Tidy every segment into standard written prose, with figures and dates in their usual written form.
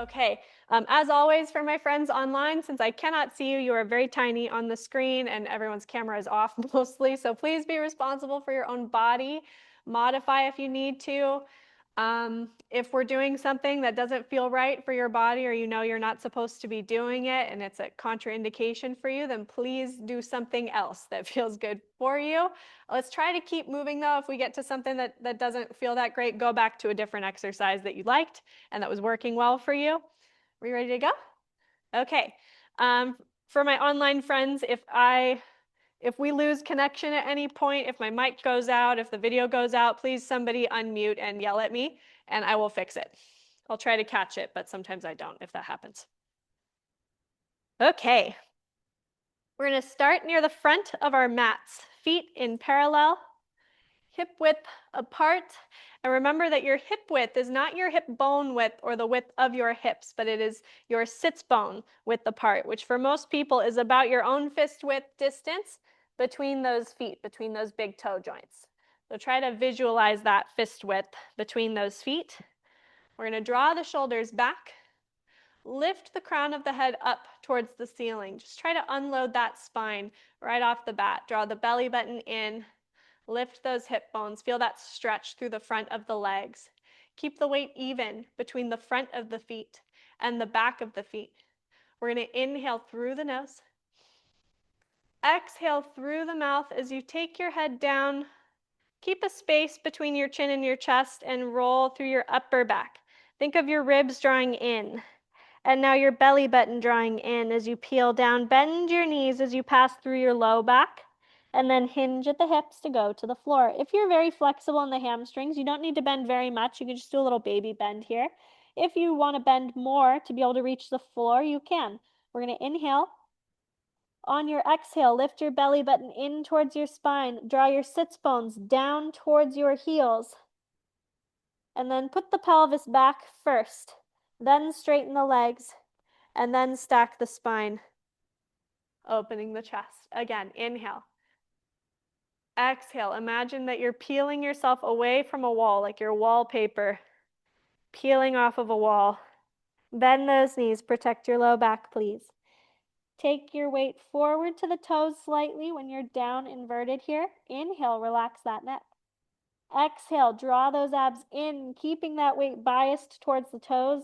Okay, as always for my friends online, since I cannot see you, you are very tiny on the screen and everyone's camera is off mostly, so please be responsible for your own body. Modify if you need to. If we're doing something that doesn't feel right for your body or you know you're not supposed to be doing it and it's a contraindication for you, then please do something else that feels good for you. Let's try to keep moving though. If we get to something that doesn't feel that great, go back to a different exercise that you liked and that was working well for you. Are you ready to go? Okay. For my online friends, if we lose connection at any point, if my mic goes out, if the video goes out, please somebody unmute and yell at me and I will fix it. I'll try to catch it, but sometimes I don't if that happens. Okay. We're going to start near the front of our mats, feet in parallel, hip width apart. And remember that your hip width is not your hip bone width or the width of your hips, but it is your sits bone width apart, which for most people is about your own fist width distance between those feet, between those big toe joints. So try to visualize that fist width between those feet. We're going to draw the shoulders back, lift the crown of the head up towards the ceiling. Just try to unload that spine right off the bat. Draw the belly button in. Lift those hip bones. Feel that stretch through the front of the legs. Keep the weight even between the front of the feet and the back of the feet. We're going to inhale through the nose. Exhale through the mouth as you take your head down. Keep a space between your chin and your chest and roll through your upper back. Think of your ribs drawing in. And now your belly button drawing in as you peel down. Bend your knees as you pass through your low back. And then hinge at the hips to go to the floor. If you're very flexible in the hamstrings, you don't need to bend very much. You can just do a little baby bend here. If you want to bend more to be able to reach the floor, you can. We're going to inhale. On your exhale, lift your belly button in towards your spine. Draw your sits bones down towards your heels. And then put the pelvis back first. Then straighten the legs. And then stack the spine. Opening the chest. Again, inhale. Exhale, imagine that you're peeling yourself away from a wall, like your wallpaper, peeling off of a wall. Bend those knees, protect your low back, please. Take your weight forward to the toes slightly when you're down inverted here. Inhale, relax that neck. Exhale, draw those abs in, keeping that weight biased towards the toes.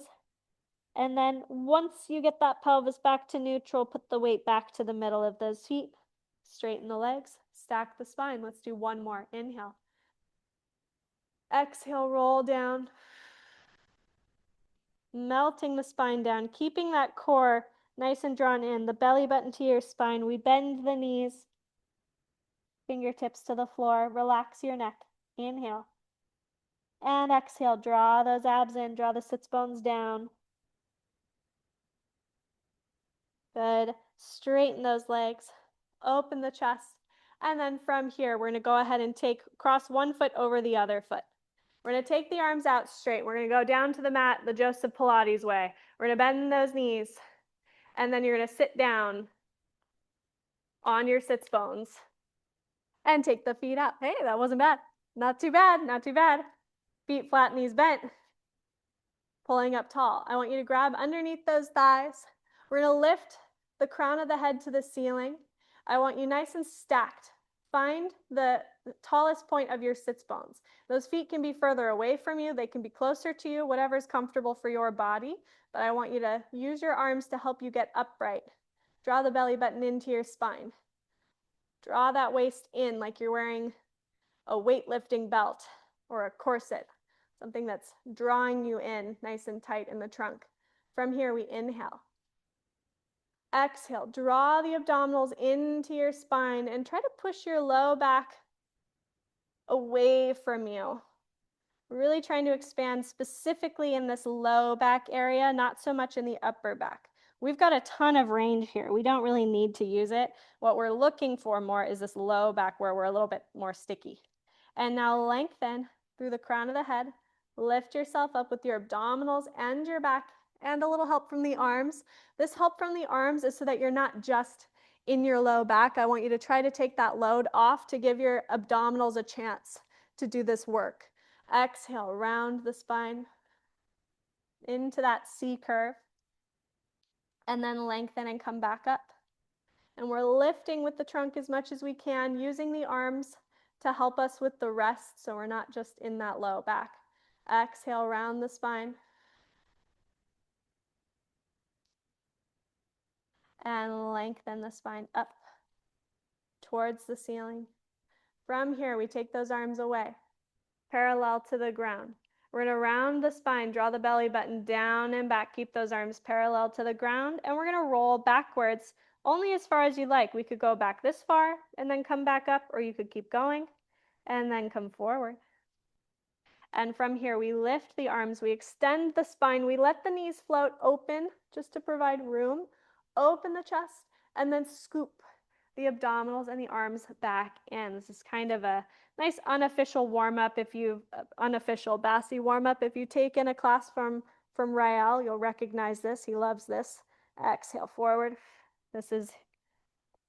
And then once you get that pelvis back to neutral, put the weight back to the middle of those feet. Straighten the legs. Stack the spine. Let's do one more. Inhale. Exhale, roll down. Melting the spine down, keeping that core nice and drawn in, the belly button to your spine. We bend the knees, fingertips to the floor. Relax your neck. Inhale. And exhale, draw those abs in, draw the sits bones down. Good. Straighten those legs. Open the chest. And then from here, we're going to go ahead and cross one foot over the other foot. We're going to take the arms out straight. We're going to go down to the mat the Joseph Pilates way. We're going to bend those knees. And then you're going to sit down on your sits bones and take the feet up. Hey, that wasn't bad. Not too bad. Not too bad. Feet flat, knees bent. Pulling up tall. I want you to grab underneath those thighs. We're going to lift the crown of the head to the ceiling. I want you nice and stacked. Find the tallest point of your sits bones. Those feet can be further away from you. They can be closer to you, whatever's comfortable for your body. But I want you to use your arms to help you get upright. Draw the belly button into your spine. Draw that waist in like you're wearing a weightlifting belt or a corset, something that's drawing you in nice and tight in the trunk. From here, we inhale. Exhale, draw the abdominals into your spine and try to push your low back away from you. Really trying to expand specifically in this low back area, not so much in the upper back. We've got a ton of range here. We don't really need to use it. What we're looking for more is this low back where we're a little bit more sticky. And now lengthen through the crown of the head. Lift yourself up with your abdominals and your back and a little help from the arms. This help from the arms is so that you're not just in your low back. I want you to try to take that load off to give your abdominals a chance to do this work. Exhale, round the spine. into that C curve, and then lengthen and come back up. And we're lifting with the trunk as much as we can, using the arms to help us with the rest so we're not just in that low back. Exhale, round the spine. And lengthen the spine up towards the ceiling. From here, we take those arms away, parallel to the ground. We're going to round the spine, draw the belly button down and back, keep those arms parallel to the ground, and we're going to roll backwards only as far as you like. We could go back this far and then come back up, or you could keep going and then come forward. And from here, we lift the arms, we extend the spine, we let the knees float open just to provide room, open the chest, and then scoop the abdominals and the arms back in. This is kind of a nice unofficial warm-up. Unofficial BASI warm-up. If you've taken a class from Rael, you'll recognize this. He loves this. Exhale forward. This is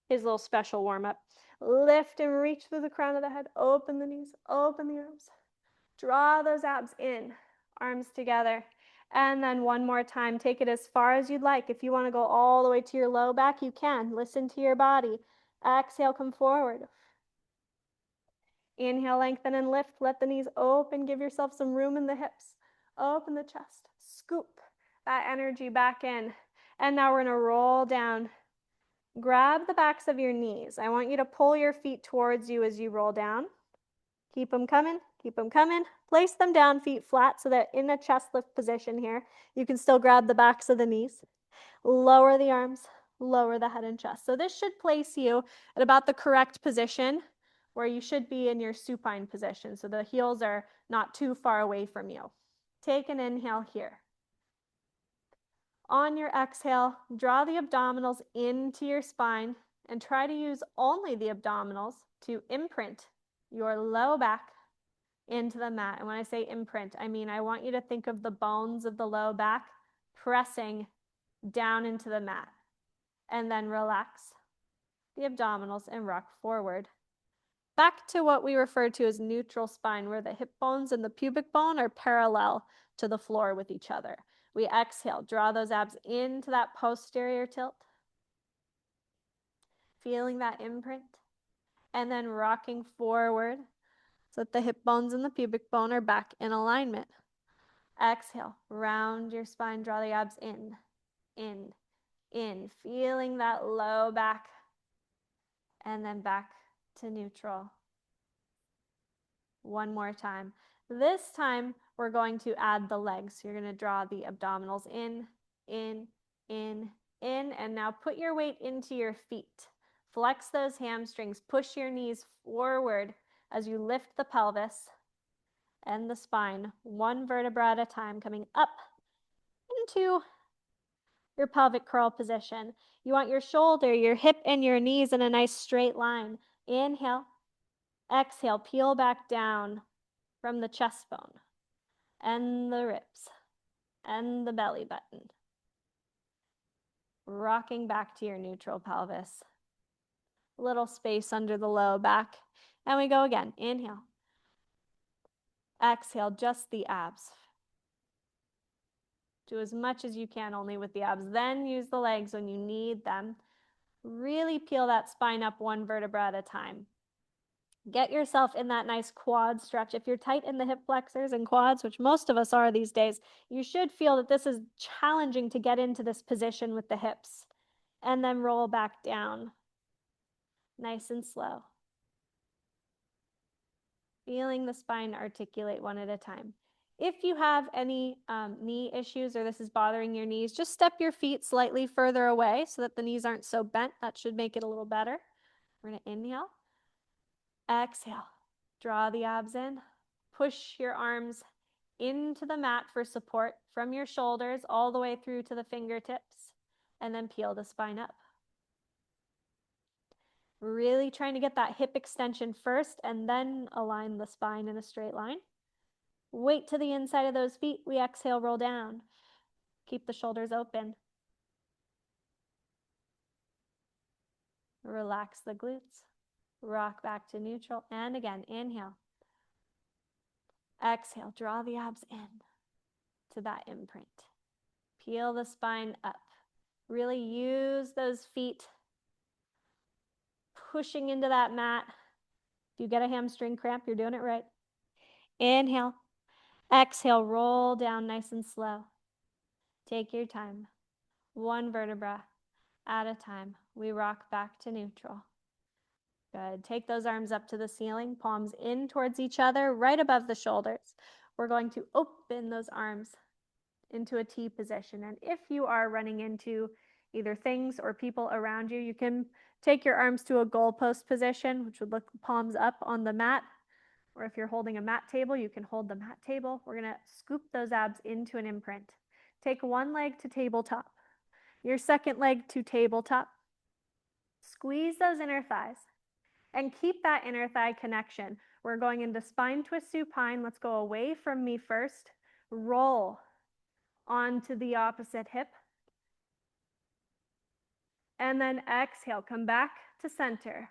his little special warm-up. Lift and reach through the crown of the head. Open the knees, open the arms. Draw those abs in, arms together. And then one more time, take it as far as you'd like. If you want to go all the way to your low back, you can. Listen to your body. Exhale, come forward. Inhale, lengthen and lift. Let the knees open. Give yourself some room in the hips. Open the chest. Scoop that energy back in. And now we're going to roll down. Grab the backs of your knees. I want you to pull your feet towards you as you roll down. Keep them coming, keep them coming. Place them down, feet flat, so that in a chest lift position here, you can still grab the backs of the knees. Lower the arms, lower the head and chest. So this should place you at about the correct position where you should be in your supine position. So the heels are not too far away from you. Take an inhale here. On your exhale, draw the abdominals into your spine and try to use only the abdominals to imprint your low back into the mat. And when I say imprint, I mean I want you to think of the bones of the low back pressing down into the mat. And then relax the abdominals and rock forward. Back to what we refer to as neutral spine, where the hip bones and the pubic bone are parallel to the floor with each other. We exhale, draw those abs into that posterior tilt. Feeling that imprint. And then rocking forward so that the hip bones and the pubic bone are back in alignment. Exhale, round your spine, draw the abs in, in. Feeling that low back. And then back to neutral. One more time. This time, we're going to add the legs. You're going to draw the abdominals in, and now put your weight into your feet. Flex those hamstrings. Push your knees forward as you lift the pelvis and the spine, one vertebra at a time, coming up into your pelvic curl position. You want your shoulder, your hip, and your knees in a nice straight line. Inhale. Exhale, peel back down from the chest bone and the ribs and the belly button. Rocking back to your neutral pelvis. Little space under the low back. And we go again. Inhale. Exhale, just the abs. Do as much as you can only with the abs. Then use the legs when you need them. Really peel that spine up one vertebra at a time. Get yourself in that nice quad stretch. If you're tight in the hip flexors and quads, which most of us are these days, you should feel that this is challenging to get into this position with the hips. And then roll back down. Nice and slow. Feeling the spine articulate one at a time. If you have any knee issues or this is bothering your knees, just step your feet slightly further away so that the knees aren't so bent. That should make it a little better. We're going to inhale. Exhale. Draw the abs in. Push your arms into the mat for support from your shoulders all the way through to the fingertips. And then peel the spine up. Really trying to get that hip extension first and then align the spine in a straight line. Weight to the inside of those feet. We exhale, roll down. Keep the shoulders open. Relax the glutes. Rock back to neutral. And again, inhale. Exhale, draw the abs in. to that imprint. Peel the spine up. Really use those feet pushing into that mat. If you get a hamstring cramp, you're doing it right. Inhale. Exhale, roll down nice and slow. Take your time. One vertebra at a time. We rock back to neutral. Good. Take those arms up to the ceiling, palms in towards each other, right above the shoulders. We're going to open those arms into a T position. And if you are running into either things or people around you, you can take your arms to a goalpost position, which would look palms up on the mat. Or if you're holding a mat table, you can hold the mat table. We're going to scoop those abs into an imprint. Take one leg to tabletop, your second leg to tabletop. Squeeze those inner thighs and keep that inner thigh connection. We're going into spine twist supine. Let's go away from me first. Roll onto the opposite hip. And then exhale, come back to center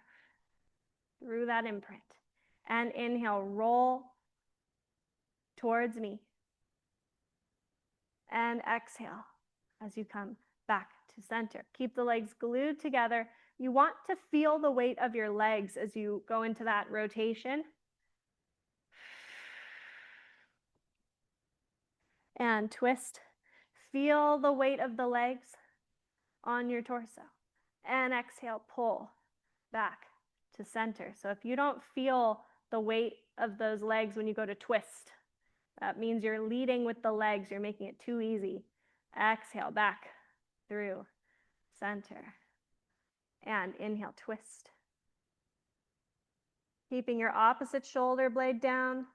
through that imprint. And inhale, roll towards me. And exhale as you come back to center. Keep the legs glued together. You want to feel the weight of your legs as you go into that rotation. And twist. Feel the weight of the legs on your torso. And exhale, pull back to center. So if you don't feel the weight of those legs when you go to twist, that means you're leading with the legs. You're making it too easy. Exhale, back through center. And inhale, twist. Keeping your opposite shoulder blade down.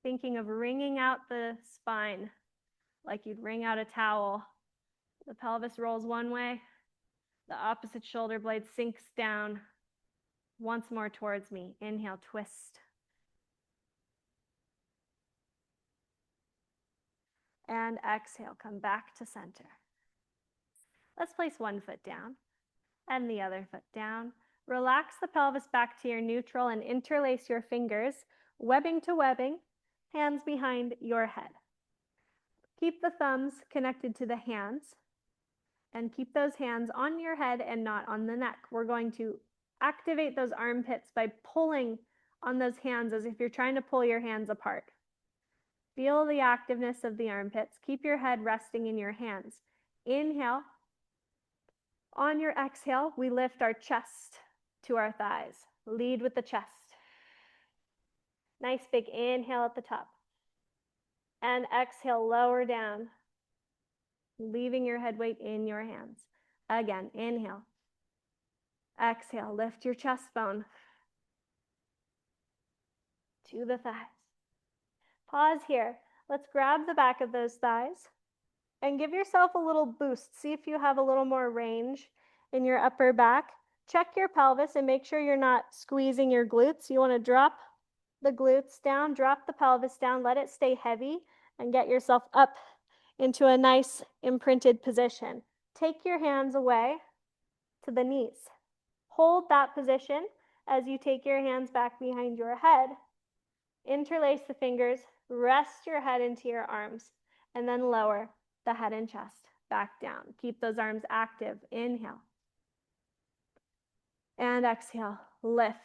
Thinking of wringing out the spine like you'd wring out a towel. The pelvis rolls one way. The opposite shoulder blade sinks down. Once more towards me. Inhale, twist. And exhale, come back to center. Let's place one foot down and the other foot down. Relax the pelvis back to your neutral and interlace your fingers, webbing to webbing, hands behind your head. Keep the thumbs connected to the hands and keep those hands on your head and not on the neck. We're going to activate those armpits by pulling on those hands as if you're trying to pull your hands apart. Feel the activeness of the armpits. Keep your head resting in your hands. Inhale. On your exhale, we lift our chest to our thighs. Lead with the chest. Nice big inhale at the top. And exhale, lower down, leaving your head weight in your hands. Again, inhale. Exhale, lift your chest bone to the thighs. Pause here. Let's grab the back of those thighs and give yourself a little boost. See if you have a little more range in your upper back. Check your pelvis and make sure you're not squeezing your glutes. You want to drop the glutes down, drop the pelvis down, let it stay heavy, and get yourself up into a nice imprinted position. Take your hands away to the knees. Hold that position as you take your hands back behind your head. Interlace the fingers, rest your head into your arms, and then lower the head and chest back down. Keep those arms active. Inhale. And exhale, lift.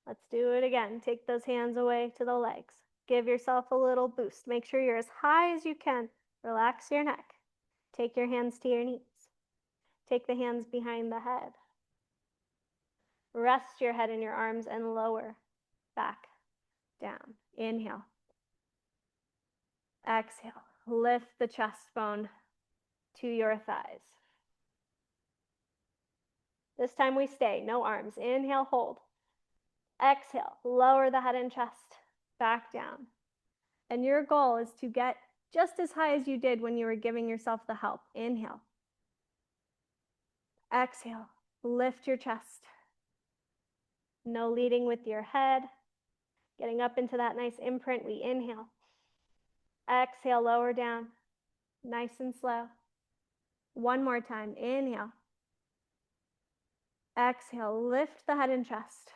Let's do it again. Take those hands away to the legs. Give yourself a little boost. Make sure you're as high as you can. Relax your neck. Take your hands to your knees. Take the hands behind the head. Rest your head in your arms and lower back down. Inhale. Exhale. Lift the chest bone to your thighs. This time we stay. No arms. Inhale, hold. Exhale. Lower the head and chest back down. And your goal is to get just as high as you did when you were giving yourself the help. Inhale. Exhale. Lift your chest. No leading with your head. Getting up into that nice imprint, we inhale. Exhale, lower down. Nice and slow. One more time. Inhale. Exhale, lift the head and chest.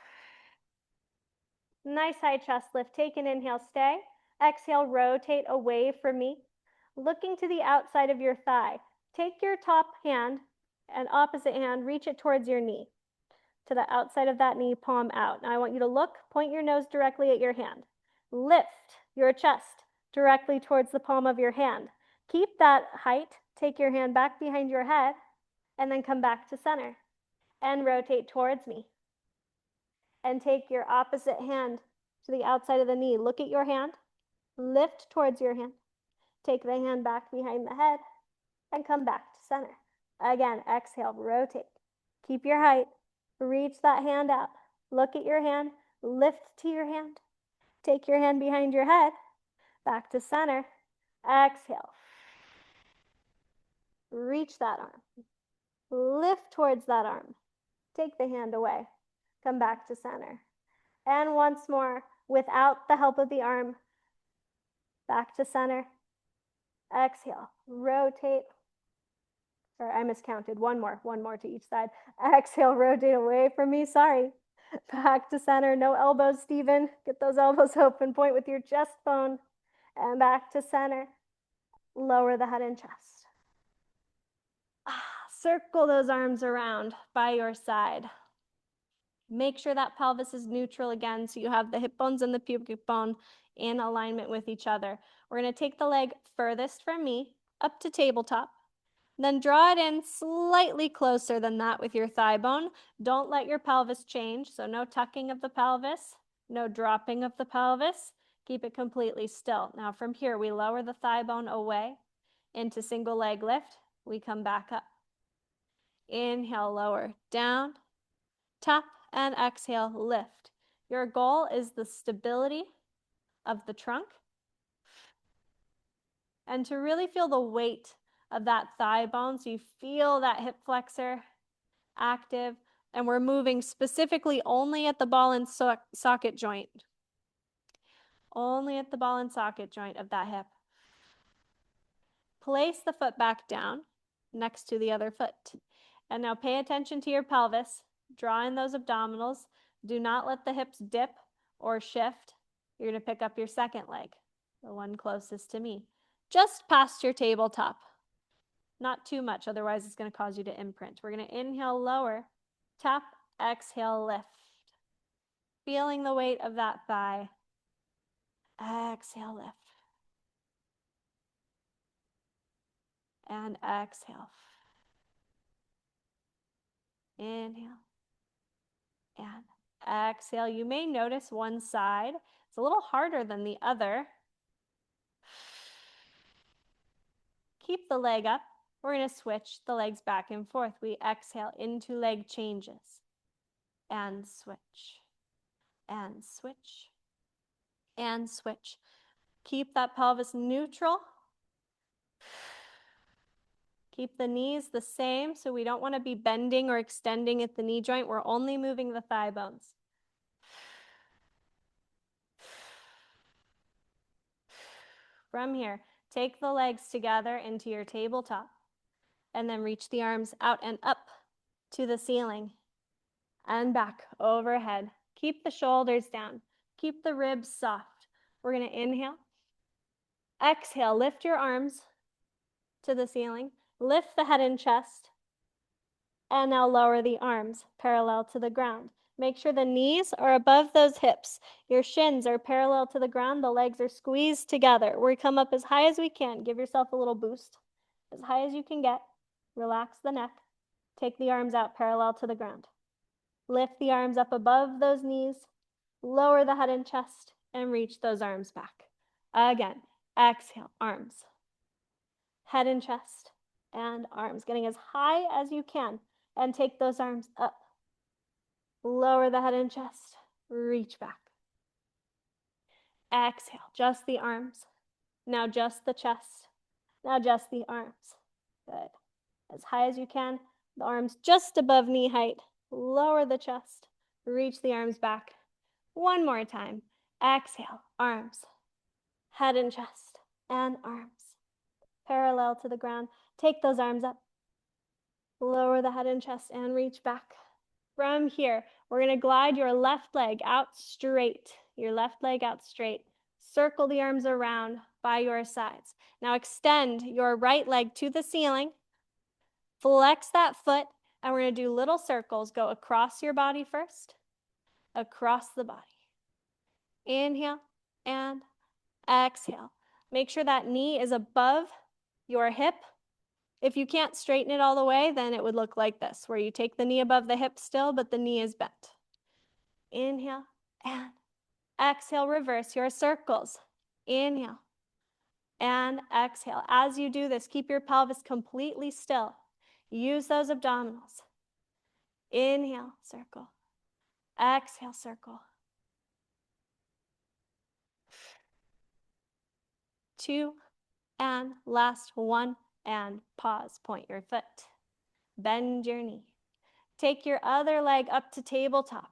Nice high chest lift. Take an inhale, stay. Exhale, rotate away from me. Looking to the outside of your thigh. Take your top hand and opposite hand, reach it towards your knee. To the outside of that knee, palm out. Now I want you to look, point your nose directly at your hand. Lift your chest directly towards the palm of your hand. Keep that height. Take your hand back behind your head and then come back to center and rotate towards me. And take your opposite hand to the outside of the knee. Look at your hand, lift towards your hand. Take the hand back behind the head and come back to center. Again, exhale, rotate. Keep your height, reach that hand out. Look at your hand, lift to your hand. Take your hand behind your head, back to center. Exhale. Reach that arm. Lift towards that arm. Take the hand away. Come back to center. And once more, without the help of the arm, back to center. Exhale, rotate. Sorry, I miscounted. One more to each side. Exhale, rotate away from me. Sorry. Back to center. No elbows, Stephen. Get those elbows open. Point with your chest bone. And back to center. Lower the head and chest. Circle those arms around by your side. Make sure that pelvis is neutral again, so you have the hip bones and the pubic bone in alignment with each other. We're going to take the leg furthest from me up to tabletop. Then draw it in slightly closer than that with your thigh bone. Don't let your pelvis change, so no tucking of the pelvis, no dropping of the pelvis. Keep it completely still. Now from here, we lower the thigh bone away into single leg lift. We come back up. Inhale, lower, down, tap, and exhale, lift. Your goal is the stability of the trunk and to really feel the weight of that thigh bone, so you feel that hip flexor active, and we're moving specifically only at the ball and socket joint. Only at the ball and socket joint of that hip. Place the foot back down next to the other foot. And now pay attention to your pelvis. Draw in those abdominals. Do not let the hips dip or shift. You're going to pick up your second leg, the one closest to me, just past your tabletop. Not too much, otherwise it's going to cause you to imprint. We're going to inhale, lower, tap, exhale, lift. Feeling the weight of that thigh. Exhale, lift. And exhale. Inhale. And exhale. You may notice one side. It's a little harder than the other. Keep the leg up. We're going to switch the legs back and forth. We exhale into leg changes. And switch. And switch. And switch. Keep that pelvis neutral. Keep the knees the same, so we don't want to be bending or extending at the knee joint. We're only moving the thigh bones. From here, take the legs together into your tabletop, and then reach the arms out and up to the ceiling and back overhead. Keep the shoulders down. Keep the ribs soft. We're going to inhale. Exhale, lift your arms to the ceiling. Lift the head and chest. And now lower the arms parallel to the ground. Make sure the knees are above those hips. Your shins are parallel to the ground. The legs are squeezed together. We come up as high as we can. Give yourself a little boost. As high as you can get. Relax the neck. Take the arms out parallel to the ground. Lift the arms up above those knees. Lower the head and chest and reach those arms back. Again, exhale, arms. Head and chest and arms. Getting as high as you can and take those arms up. Lower the head and chest. Reach back. Exhale, just the arms. Now just the chest. Now just the arms. Good. As high as you can. The arms just above knee height. Lower the chest. Reach the arms back. One more time. Exhale, arms. Head and chest and arms. Parallel to the ground. Take those arms up. Lower the head and chest and reach back. From here, we're going to glide your left leg out straight your left leg out straight. Circle the arms around by your sides. Now extend your right leg to the ceiling. Flex that foot, and we're going to do little circles. Go across your body first, across the body. Inhale and exhale. Make sure that knee is above your hip. If you can't straighten it all the way, then it would look like this, where you take the knee above the hip still, but the knee is bent. Inhale and exhale, reverse your circles. Inhale and exhale. As you do this, keep your pelvis completely still. Use those abdominals. Inhale, circle. Exhale, circle. 2, and last 1, and pause. Point your foot. Bend your knee. Take your other leg up to tabletop.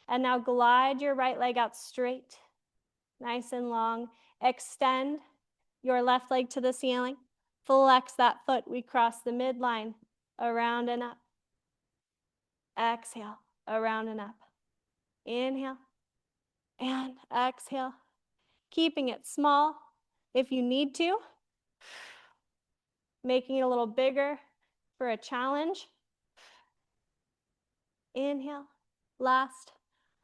And now glide your right leg out straight, nice and long. Extend your left leg to the ceiling. Flex that foot. We cross the midline, around and up. Exhale, around and up. Inhale and exhale. Keeping it small if you need to. Making it a little bigger for a challenge. Inhale, last,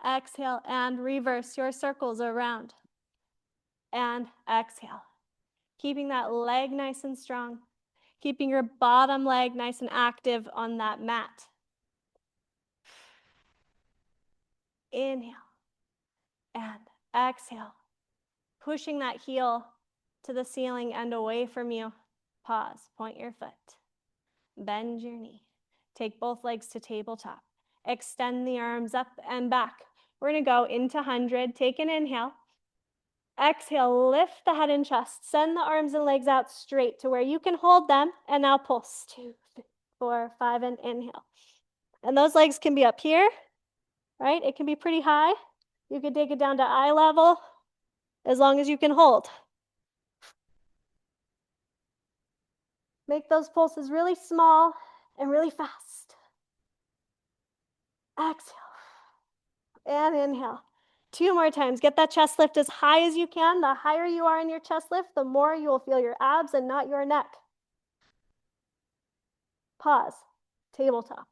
exhale, and reverse your circles around. And exhale. Keeping that leg nice and strong. Keeping your bottom leg nice and active on that mat. Inhale and exhale. Pushing that heel to the ceiling and away from you. Pause, point your foot. Bend your knee. Take both legs to tabletop. Extend the arms up and back. We're going to go into 100. Take an inhale. Exhale, lift the head and chest. Send the arms and legs out straight to where you can hold them. And now pulse. 2, 3, 4, 5, and inhale. And those legs can be up here, right? It can be pretty high. You could take it down to eye level as long as you can hold. Make those pulses really small and really fast. Exhale and inhale. 2 more times. Get that chest lift as high as you can. The higher you are in your chest lift, the more you will feel your abs and not your neck. Pause. Tabletop.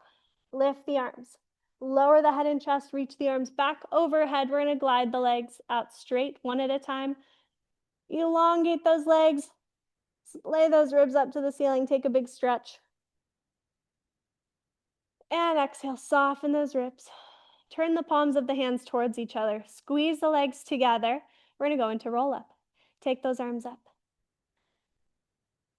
Lift the arms. Lower the head and chest. Reach the arms back overhead. We're going to glide the legs out straight, one at a time. Elongate those legs. Lay those ribs up to the ceiling. Take a big stretch. And exhale, soften those ribs. Turn the palms of the hands towards each other. Squeeze the legs together. We're going to go into roll up. Take those arms up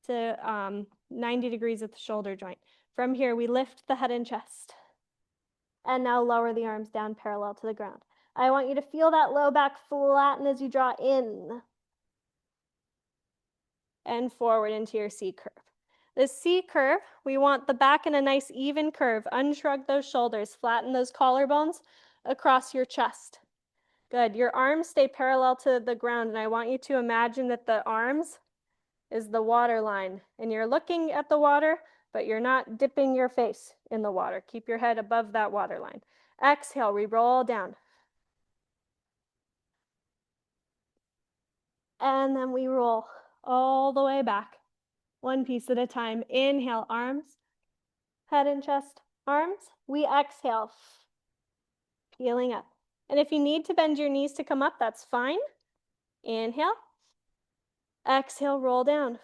to 90 degrees at the shoulder joint. From here, we lift the head and chest. And now lower the arms down parallel to the ground. I want you to feel that low back flatten as you draw in and forward into your C curve. The C curve, we want the back in a nice even curve. Unshrug those shoulders, flatten those collarbones across your chest. Good. Your arms stay parallel to the ground, and I want you to imagine that the arms is the water line, and you're looking at the water, but you're not dipping your face in the water. Keep your head above that water line. Exhale, we roll down. And then we roll all the way back, one piece at a time. Inhale, arms, head and chest, arms. We exhale, peeling up. And if you need to bend your knees to come up, that's fine. Inhale. Exhale, roll down.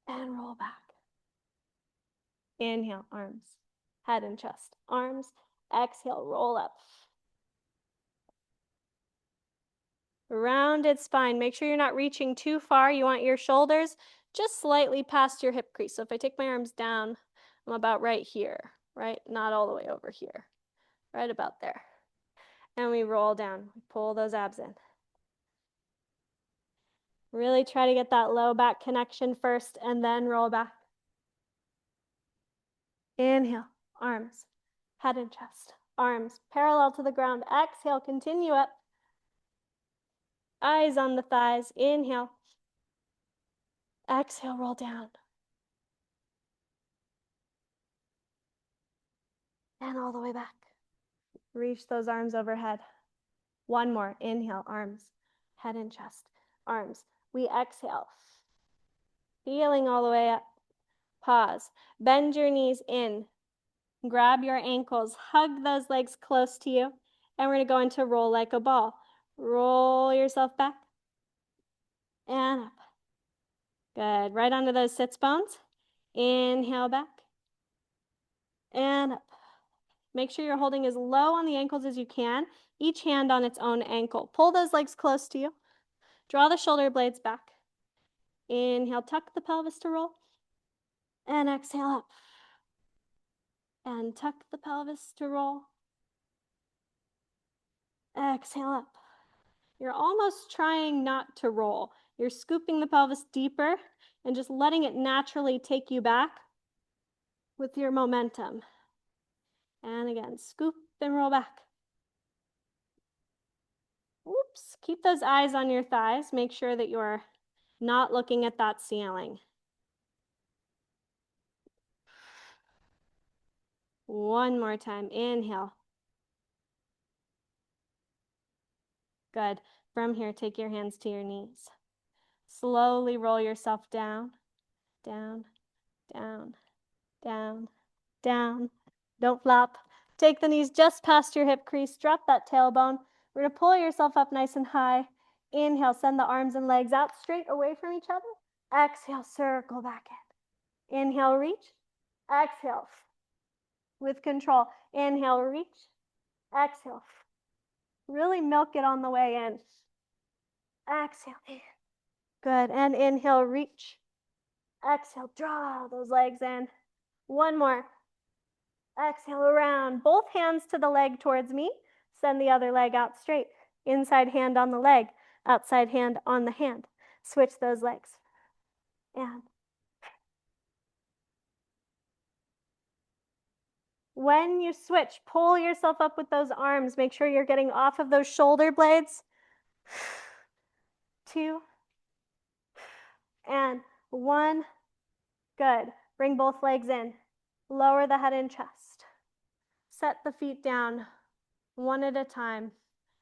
And roll back. Inhale, arms, head and chest, arms. Exhale, roll up. Rounded spine. Make sure you're not reaching too far. You want your shoulders just slightly past your hip crease. So if I take my arms down, I'm about right here, right? Not all the way over here, right about there. And we roll down. We pull those abs in. Really try to get that low back connection first and then roll back. Inhale, arms, head and chest, arms parallel to the ground. Exhale, continue up. Eyes on the thighs. Inhale. Exhale, roll down. and all the way back. Reach those arms overhead. One more. Inhale, arms, head and chest, arms. We exhale. Feeling all the way up. Pause. Bend your knees in. Grab your ankles. Hug those legs close to you. And we're going to go into roll like a ball. Roll yourself back and up. Good. Right onto those sits bones. Inhale back and up. Make sure you're holding as low on the ankles as you can, each hand on its own ankle. Pull those legs close to you. Draw the shoulder blades back. Inhale, tuck the pelvis to roll. And exhale up. And tuck the pelvis to roll. Exhale up. You're almost trying not to roll. You're scooping the pelvis deeper and just letting it naturally take you back with your momentum. And again, scoop and roll back. Oops, keep those eyes on your thighs. Make sure that you're not looking at that ceiling. One more time, inhale. Good. From here, take your hands to your knees. Slowly roll yourself down, down, down, down, down. Don't flop. Take the knees just past your hip crease. Drop that tailbone. We're going to pull yourself up nice and high. Inhale, send the arms and legs out straight away from each other. Exhale, circle back in. Inhale, reach. Exhale. With control. Inhale, reach. Exhale. Really milk it on the way in. Exhale in. Good. And inhale, reach. Exhale, draw those legs in. One more. Exhale around. Both hands to the leg towards me. Send the other leg out straight. Inside hand on the leg. Outside hand on the hand. Switch those legs. And when you switch, pull yourself up with those arms. Make sure you're getting off of those shoulder blades. 2 and 1. Good. Bring both legs in. Lower the head and chest. Set the feet down one at a time.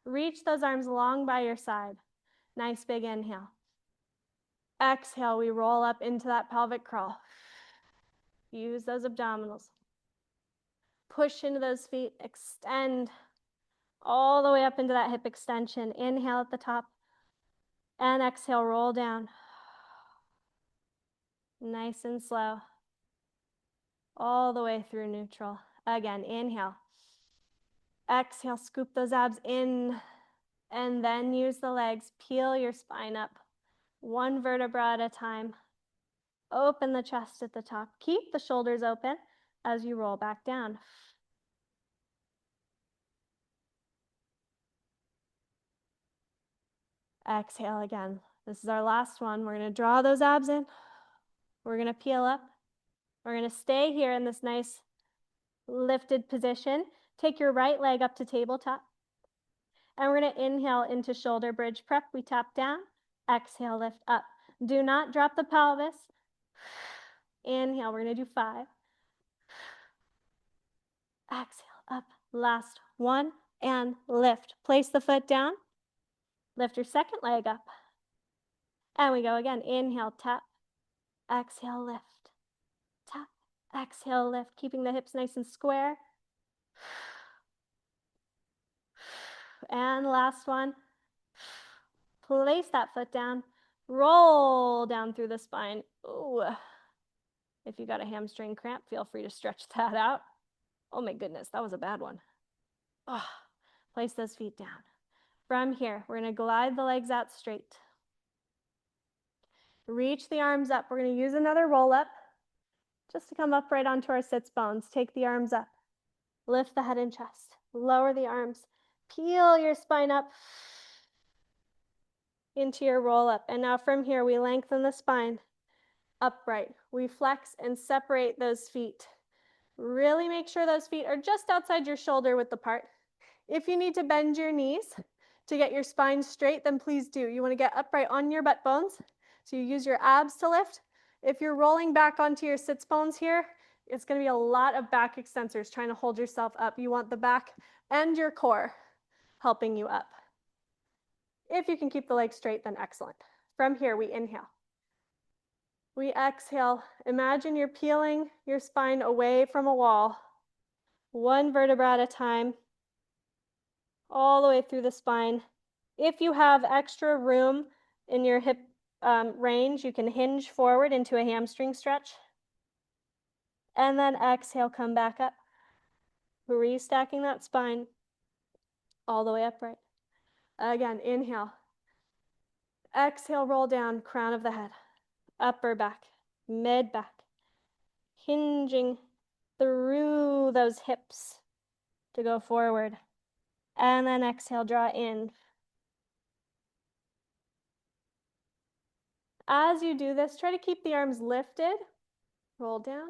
Reach those arms long by your side. Nice big inhale. Exhale, we roll up into that pelvic crawl. Use those abdominals. Push into those feet. Extend all the way up into that hip extension. Inhale at the top. And exhale, roll down. Nice and slow. All the way through neutral. Again, inhale. Exhale, scoop those abs in. And then use the legs. Peel your spine up. One vertebra at a time. Open the chest at the top. Keep the shoulders open as you roll back down. Exhale again. This is our last one. We're going to draw those abs in. We're going to peel up. We're going to stay here in this nice lifted position. Take your right leg up to tabletop. And we're going to inhale into shoulder bridge prep. We tap down. Exhale, lift up. Do not drop the pelvis. Inhale, we're going to do 5. Exhale, up. Last one, and lift. Place the foot down. Lift your second leg up. And we go again. Inhale, tap. Exhale, lift. Tap. Exhale, lift. Keeping the hips nice and square. And last one. Place that foot down. Roll down through the spine. Ooh. If you got a hamstring cramp, feel free to stretch that out. Oh my goodness, that was a bad one. Oh. Place those feet down. From here, we're going to glide the legs out straight. Reach the arms up. We're going to use another roll up just to come up right onto our sits bones. Take the arms up. Lift the head and chest. Lower the arms. Peel your spine up into your roll up. And now from here, we lengthen the spine upright. We flex and separate those feet. Really make sure those feet are just outside your shoulder width apart. If you need to bend your knees to get your spine straight, then please do. You want to get upright on your butt bones. So you use your abs to lift. If you're rolling back onto your sits bones here, It's going to be a lot of back extensors trying to hold yourself up. You want the back and your core helping you up. If you can keep the legs straight, then excellent. From here, we inhale. We exhale. Imagine you're peeling your spine away from a wall, one vertebra at a time, all the way through the spine. If you have extra room in your hip range, you can hinge forward into a hamstring stretch. And then exhale, come back up. Restacking that spine all the way upright. Again, inhale. Exhale, roll down, crown of the head, upper back, mid back, hinging through those hips to go forward. And then exhale, draw in. As you do this, try to keep the arms lifted. Roll down.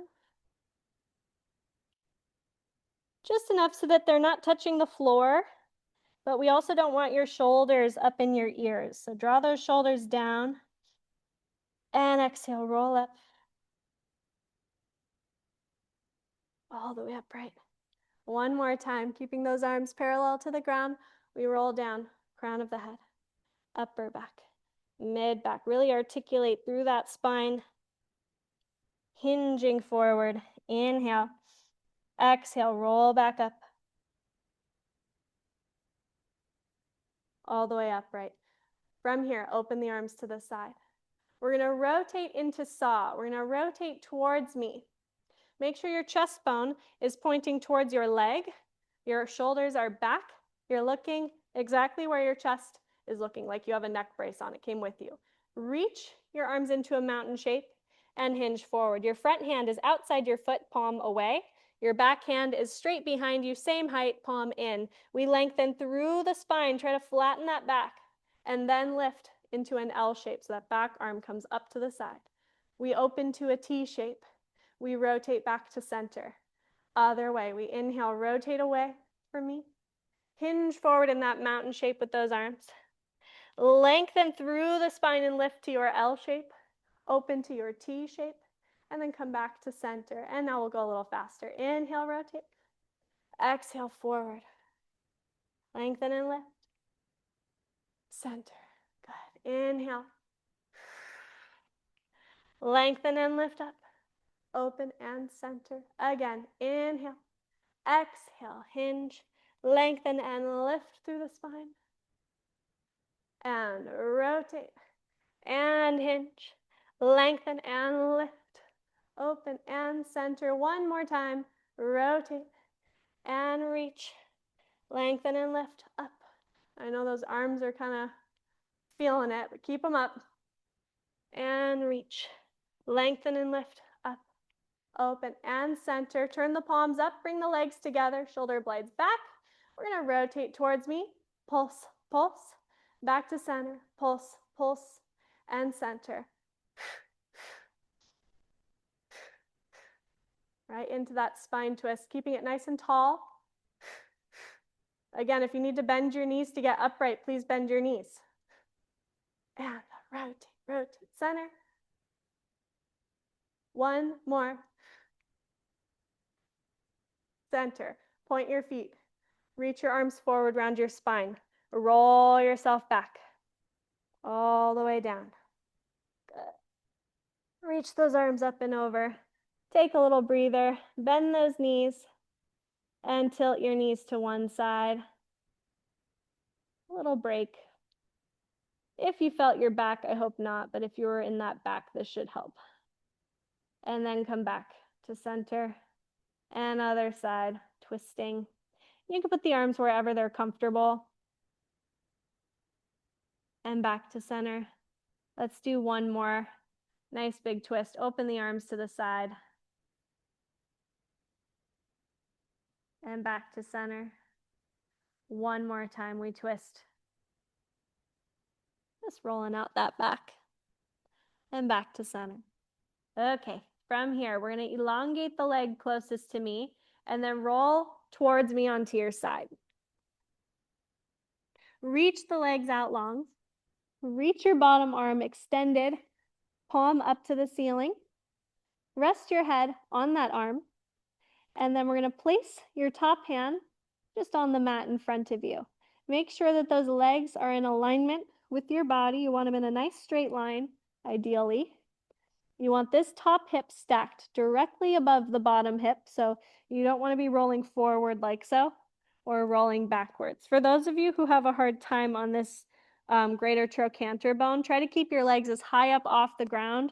Just enough so that they're not touching the floor, but we also don't want your shoulders up in your ears. So draw those shoulders down. And exhale, roll up. All the way upright. One more time, keeping those arms parallel to the ground. We roll down, crown of the head, upper back, mid back. Really articulate through that spine. Hinging forward. Inhale. Exhale, roll back up. All the way upright. From here, open the arms to the side. We're going to rotate into saw. We're going to rotate towards me. Make sure your chest bone is pointing towards your leg. Your shoulders are back. You're looking exactly where your chest is looking, like you have a neck brace on. It came with you. Reach your arms into a mountain shape and hinge forward. Your front hand is outside your foot, palm away. Your back hand is straight behind you, same height, palm in. We lengthen through the spine, try to flatten that back, and then lift into an L shape so that back arm comes up to the side. We open to a T shape. We rotate back to center. Other way, we inhale, rotate away from me. Hinge forward in that mountain shape with those arms. Lengthen through the spine and lift to your L shape. Open to your T shape. And then come back to center. And now we'll go a little faster. Inhale, rotate. Exhale, forward. Lengthen and lift. Center. Good. Inhale. Lengthen and lift up. Open and center. Again, inhale. Exhale, hinge. Lengthen and lift through the spine. And rotate. And hinge. Lengthen and lift. Open and center. One more time. Rotate and reach. Lengthen and lift up. I know those arms are kind of feeling it, but keep them up. And reach. Lengthen and lift up. Open and center. Turn the palms up. Bring the legs together. Shoulder blades back. We're going to rotate towards me. Pulse, pulse. Back to center. Pulse, pulse, and center. Right into that spine twist, keeping it nice and tall. Again, if you need to bend your knees to get upright, please bend your knees. And rotate, rotate, center. One more. Center. Point your feet. Reach your arms forward around your spine. Roll yourself back. All the way down. Good. Reach those arms up and over. Take a little breather. Bend those knees. And tilt your knees to one side. A little break. If you felt your back, I hope not, but if you were in that back, this should help. And then come back to center. And other side, twisting. You can put the arms wherever they're comfortable. And back to center. Let's do one more. Nice big twist. Open the arms to the side. And back to center. One more time, we twist. Just rolling out that back. And back to center. Okay, from here, we're going to elongate the leg closest to me and then roll towards me onto your side. Reach the legs out long. Reach your bottom arm extended, palm up to the ceiling. Rest your head on that arm, and then we're going to place your top hand just on the mat in front of you. Make sure that those legs are in alignment with your body. You want them in a nice straight line, ideally. You want this top hip stacked directly above the bottom hip, so you don't want to be rolling forward like so, or rolling backwards. For those of you who have a hard time on this greater trochanter bone, try to keep your legs as high up off the ground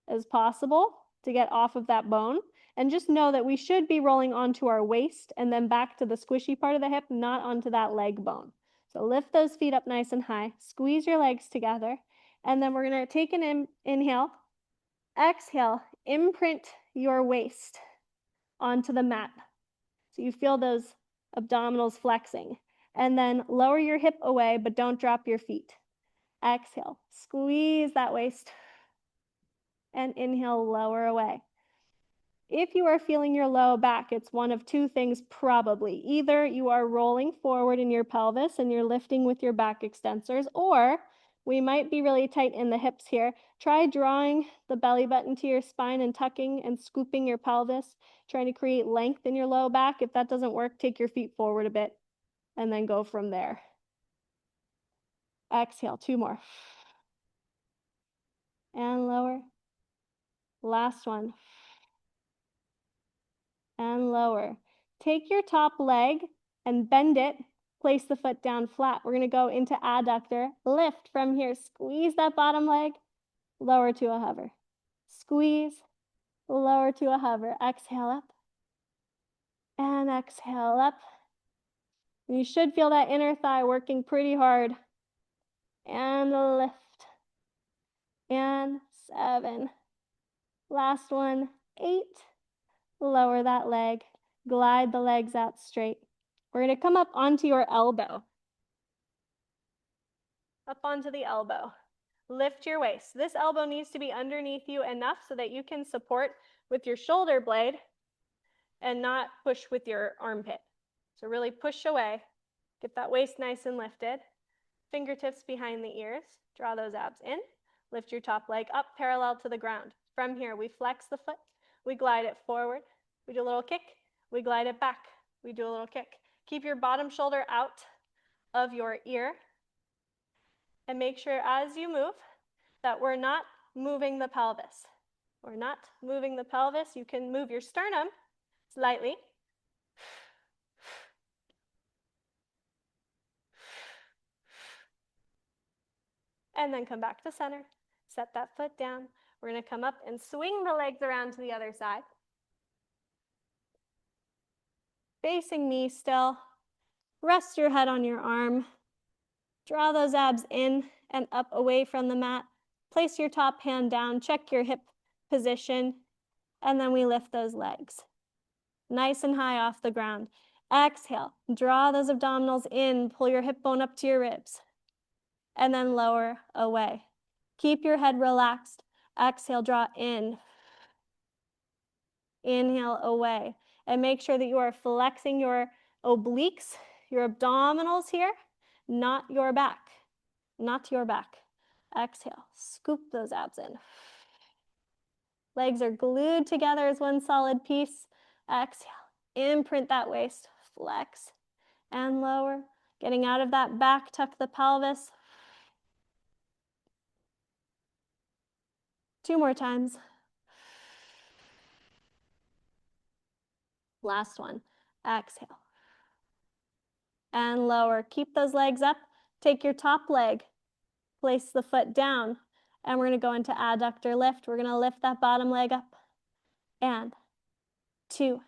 as possible to get off of that bone. And just know that we should be rolling onto our waist and then back to the squishy part of the hip, not onto that leg bone. So lift those feet up nice and high, squeeze your legs together, and then we're going to take an inhale, exhale, imprint your waist onto the mat. So you feel those abdominals flexing. And then lower your hip away, but don't drop your feet. Exhale, squeeze that waist, and inhale, lower away. If you are feeling your low back, it's one of two things probably. Either you are rolling forward in your pelvis and you're lifting with your back extensors, or we might be really tight in the hips here. Try drawing the belly button to your spine and tucking and scooping your pelvis, trying to create length in your low back. If that doesn't work, take your feet forward a bit and then go from there. Exhale, 2 more. And lower. Last one. And lower. Take your top leg and bend it. Place the foot down flat. We're going to go into adductor. Lift from here. Squeeze that bottom leg. Lower to a hover. Squeeze. Lower to a hover. Exhale up. And exhale up. You should feel that inner thigh working pretty hard. And lift. And 7. Last one. 8. Lower that leg. Glide the legs out straight. We're going to come up onto your elbow. Up onto the elbow. Lift your waist. This elbow needs to be underneath you enough so that you can support with your shoulder blade and not push with your armpit. So really push away. Get that waist nice and lifted. Fingertips behind the ears. Draw those abs in. Lift your top leg up parallel to the ground. From here, we flex the foot. We glide it forward. We do a little kick. We glide it back. We do a little kick. Keep your bottom shoulder out of your ear. And make sure as you move that we're not moving the pelvis. We're not moving the pelvis. You can move your sternum slightly. And then come back to center. Set that foot down. We're going to come up and swing the legs around to the other side. Facing me still. Rest your head on your arm. Draw those abs in and up away from the mat. Place your top hand down. Check your hip position. And then we lift those legs. Nice and high off the ground. Exhale. Draw those abdominals in. Pull your hip bone up to your ribs. And then lower away. Keep your head relaxed. Exhale, draw in. Inhale, away. And make sure that you are flexing your obliques, your abdominals here, not your back. Not your back. Exhale, scoop those abs in. Legs are glued together as one solid piece. Exhale, imprint that waist, flex and lower. Getting out of that back, tuck the pelvis. 2 more times. Last one. Exhale. And lower. Keep those legs up. Take your top leg. Place the foot down. And we're going to go into adductor lift. We're going to lift that bottom leg up. And 2.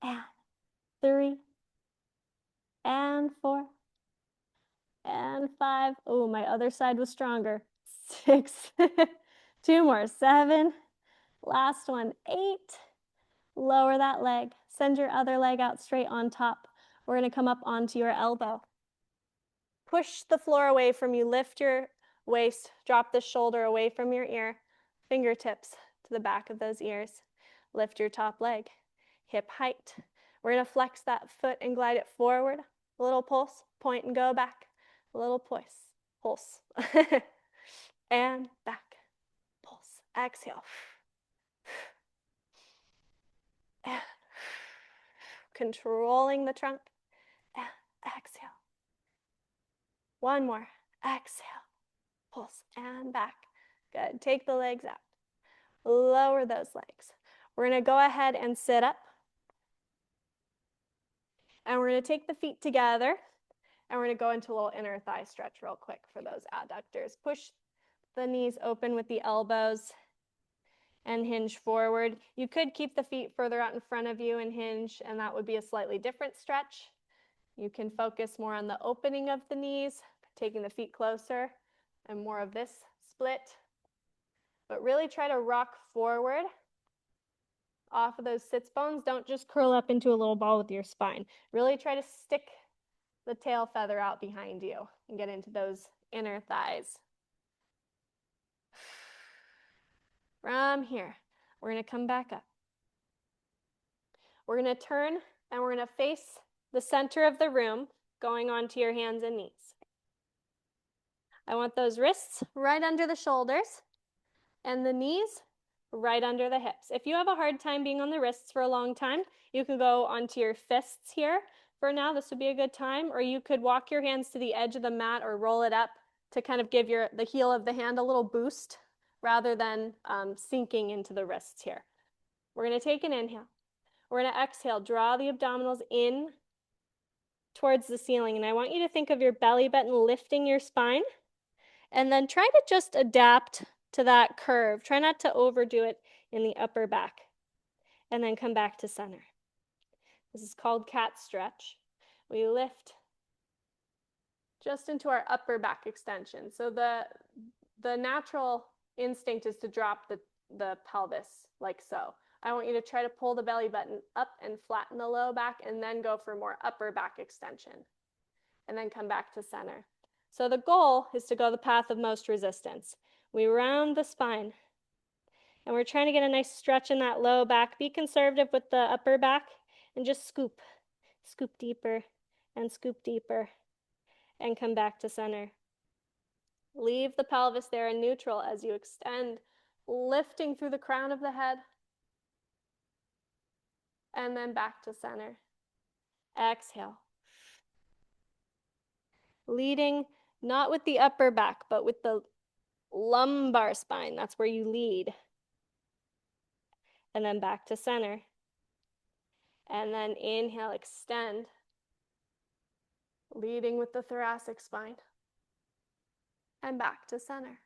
And 3. And 4. And 5. Oh, my other side was stronger. 6. 2 more. 7. Last one. 8. Lower that leg. Send your other leg out straight on top. We're going to come up onto your elbow. Push the floor away from you. Lift your waist. Drop the shoulder away from your ear. Fingertips to the back of those ears. Lift your top leg. Hip height. We're going to flex that foot and glide it forward. A little pulse. Point and go back. A little pulse. And back. Pulse. Exhale. controlling the trunk. And exhale. One more. Exhale. Pulse and back. Good. Take the legs out. Lower those legs. We're going to go ahead and sit up. And we're going to take the feet together. And we're going to go into a little inner thigh stretch real quick for those adductors. Push the knees open with the elbows and hinge forward. You could keep the feet further out in front of you and hinge, and that would be a slightly different stretch. You can focus more on the opening of the knees, taking the feet closer, and more of this split. But really try to rock forward off of those sits bones. Don't just curl up into a little ball with your spine. Really try to stick the tail feather out behind you and get into those inner thighs. From here, we're going to come back up. We're going to turn and we're going to face the center of the room, going onto your hands and knees. I want those wrists right under the shoulders and the knees right under the hips. If you have a hard time being on the wrists for a long time, you can go onto your fists here. For now, this would be a good time, or you could walk your hands to the edge of the mat or roll it up to kind of give the heel of the hand a little boost rather than sinking into the wrists here. We're going to take an inhale. We're going to exhale, draw the abdominals in towards the ceiling, and I want you to think of your belly button lifting your spine, and then try to just adapt to that curve. Try not to overdo it in the upper back, and then come back to center. This is called cat stretch. We lift just into our upper back extension. So the natural instinct is to drop the pelvis like so. I want you to try to pull the belly button up and flatten the low back, and then go for more upper back extension, and then come back to center. So the goal is to go the path of most resistance. We round the spine, and we're trying to get a nice stretch in that low back. Be conservative with the upper back, and just scoop deeper, and come back to center. Leave the pelvis there in neutral as you extend, lifting through the crown of the head, and then back to center. Exhale. Leading not with the upper back, but with the lumbar spine. That's where you lead. And then back to center. And then inhale, extend, leading with the thoracic spine. And back to center.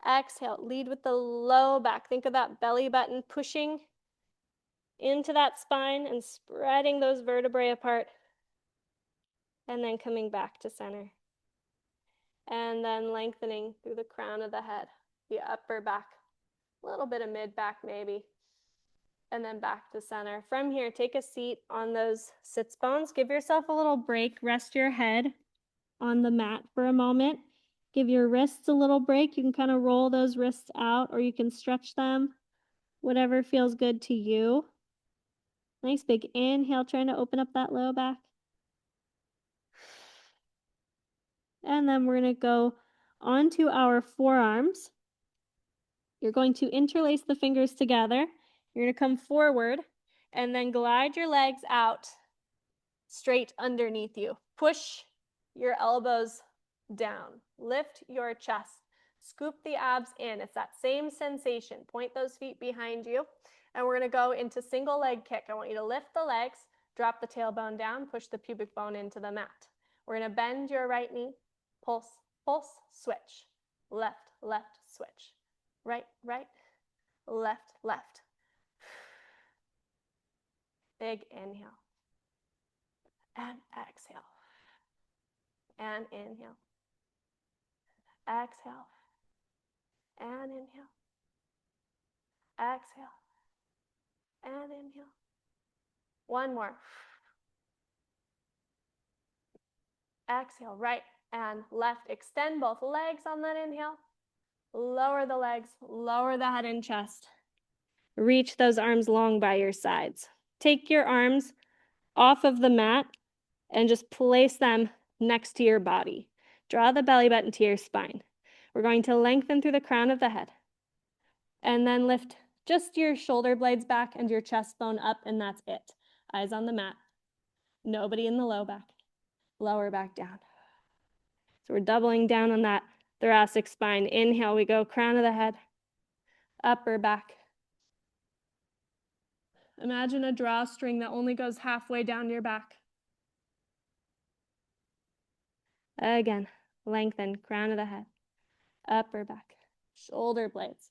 Exhale, lead with the low back. Think of that belly button pushing into that spine and spreading those vertebrae apart. And then coming back to center. And then lengthening through the crown of the head, the upper back, a little bit of mid back maybe. And then back to center. From here, take a seat on those sits bones. Give yourself a little break. Rest your head on the mat for a moment. Give your wrists a little break. You can kind of roll those wrists out, or you can stretch them, whatever feels good to you. Nice big inhale, trying to open up that low back. And then we're going to go onto our forearms. You're going to interlace the fingers together. You're going to come forward and then glide your legs out straight underneath you. Push your elbows down. Lift your chest. Scoop the abs in. It's that same sensation. Point those feet behind you. And we're going to go into single leg kick. I want you to lift the legs, drop the tailbone down, push the pubic bone into the mat. We're going to bend your right knee. Pulse, pulse, switch. Left, left, switch. Right, right, left, left. Big inhale. And exhale. And inhale. Exhale. And inhale. Exhale. And inhale. One more. Exhale, right and left. Extend both legs on that inhale. Lower the legs, lower the head and chest. Reach those arms long by your sides. Take your arms off of the mat and just place them next to your body. Draw the belly button to your spine. We're going to lengthen through the crown of the head. And then lift just your shoulder blades back and your chest bone up, and that's it. Eyes on the mat. Nobody in the low back. Lower back down. So we're doubling down on that thoracic spine. Inhale, we go crown of the head, upper back. Imagine a drawstring that only goes halfway down your back. Again, lengthen, crown of the head, upper back, shoulder blades.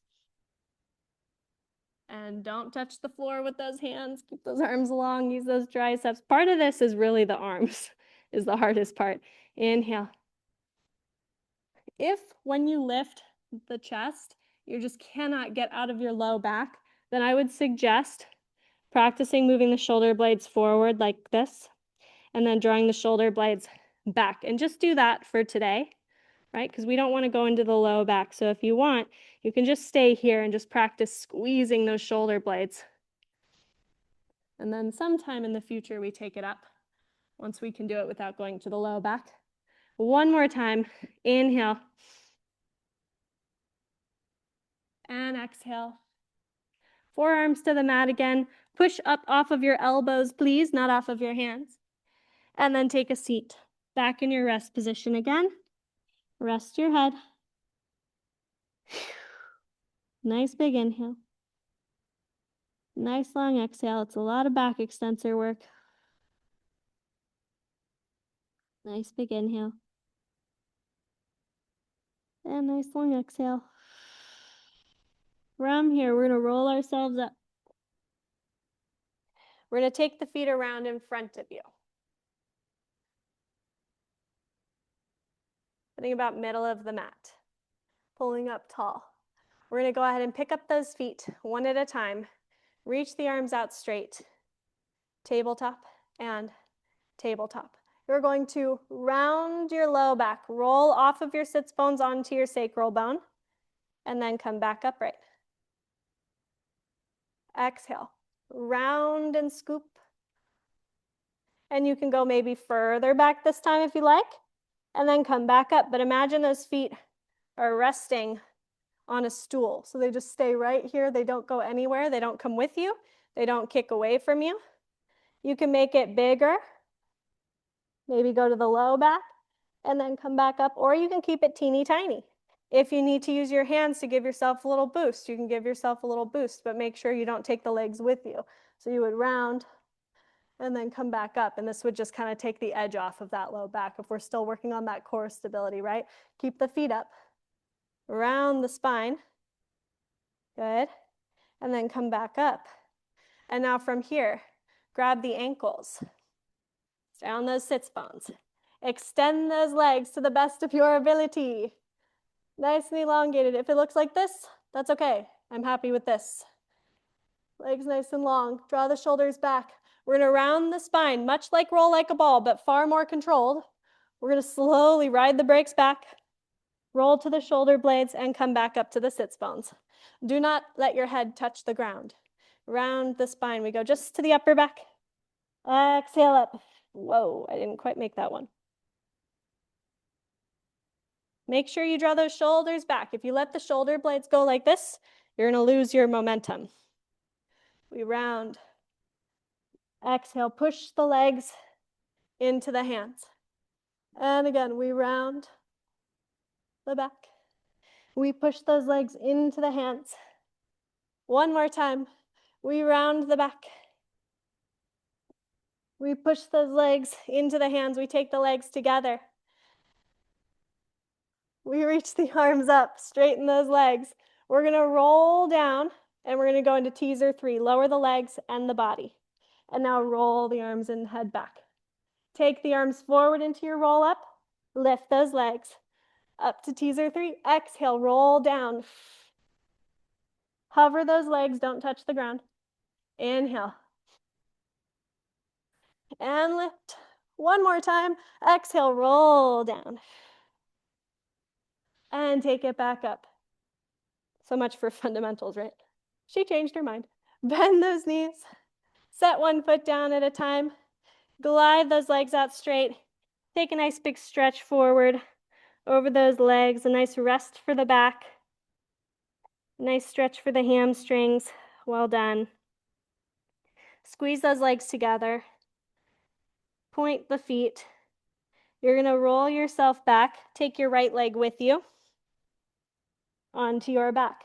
And don't touch the floor with those hands. Keep those arms long, use those triceps. Part of this is really the arms, is the hardest part. Inhale. If when you lift the chest, you just cannot get out of your low back, then I would suggest practicing moving the shoulder blades forward like this, and then drawing the shoulder blades back. And just do that for today, right? Because we don't want to go into the low back. So if you want, you can just stay here and just practice squeezing those shoulder blades. And then sometime in the future, we take it up once we can do it without going to the low back. One more time. Inhale. And exhale. Forearms to the mat again. Push up off of your elbows, please, not off of your hands. And then take a seat. Back in your rest position again. Rest your head. Nice big inhale. Nice long exhale. It's a lot of back extensor work. Nice big inhale. And nice long exhale. From here, we're going to roll ourselves up. We're going to take the feet around in front of you. Think about middle of the mat. Pulling up tall. We're going to go ahead and pick up those feet one at a time. Reach the arms out straight. Tabletop and tabletop. You're going to round your low back. Roll off of your sits bones onto your sacral bone. And then come back upright. Exhale. Round and scoop. And you can go maybe further back this time if you like. And then come back up. But imagine those feet are resting on a stool. So they just stay right here. They don't go anywhere. They don't come with you. They don't kick away from you. You can make it bigger. Maybe go to the low back and then come back up. Or you can keep it teeny tiny. If you need to use your hands to give yourself a little boost, you can give yourself a little boost, but make sure you don't take the legs with you. So you would round and then come back up. And this would just kind of take the edge off of that low back if we're still working on that core stability, right? Keep the feet up. Round the spine. Good. And then come back up. And now from here, grab the ankles. Down those sits bones. Extend those legs to the best of your ability. Nice and elongated. If it looks like this, that's okay. I'm happy with this. Legs nice and long. Draw the shoulders back. We're going to round the spine, much like roll like a ball, but far more controlled. We're going to slowly ride the brakes back, roll to the shoulder blades, and come back up to the sits bones. Do not let your head touch the ground. Round the spine. We go just to the upper back. Exhale up. Whoa, I didn't quite make that one. Make sure you draw those shoulders back. If you let the shoulder blades go like this, you're going to lose your momentum. We round. Exhale, push the legs into the hands. And again, we round the back. We push those legs into the hands. One more time. We round the back. We push those legs into the hands. We take the legs together. We reach the arms up, straighten those legs. We're going to roll down and we're going to go into teaser 3. Lower the legs and the body. And now roll the arms and head back. Take the arms forward into your roll up. Lift those legs up to teaser 3. Exhale, roll down. Hover those legs, don't touch the ground. Inhale. And lift. One more time. Exhale, roll down. And take it back up. So much for fundamentals, right? She changed her mind. Bend those knees. Set one foot down at a time. Glide those legs out straight. Take a nice big stretch forward over those legs. A nice rest for the back. Nice stretch for the hamstrings. Well done. Squeeze those legs together. point the feet. You're going to roll yourself back. Take your right leg with you onto your back.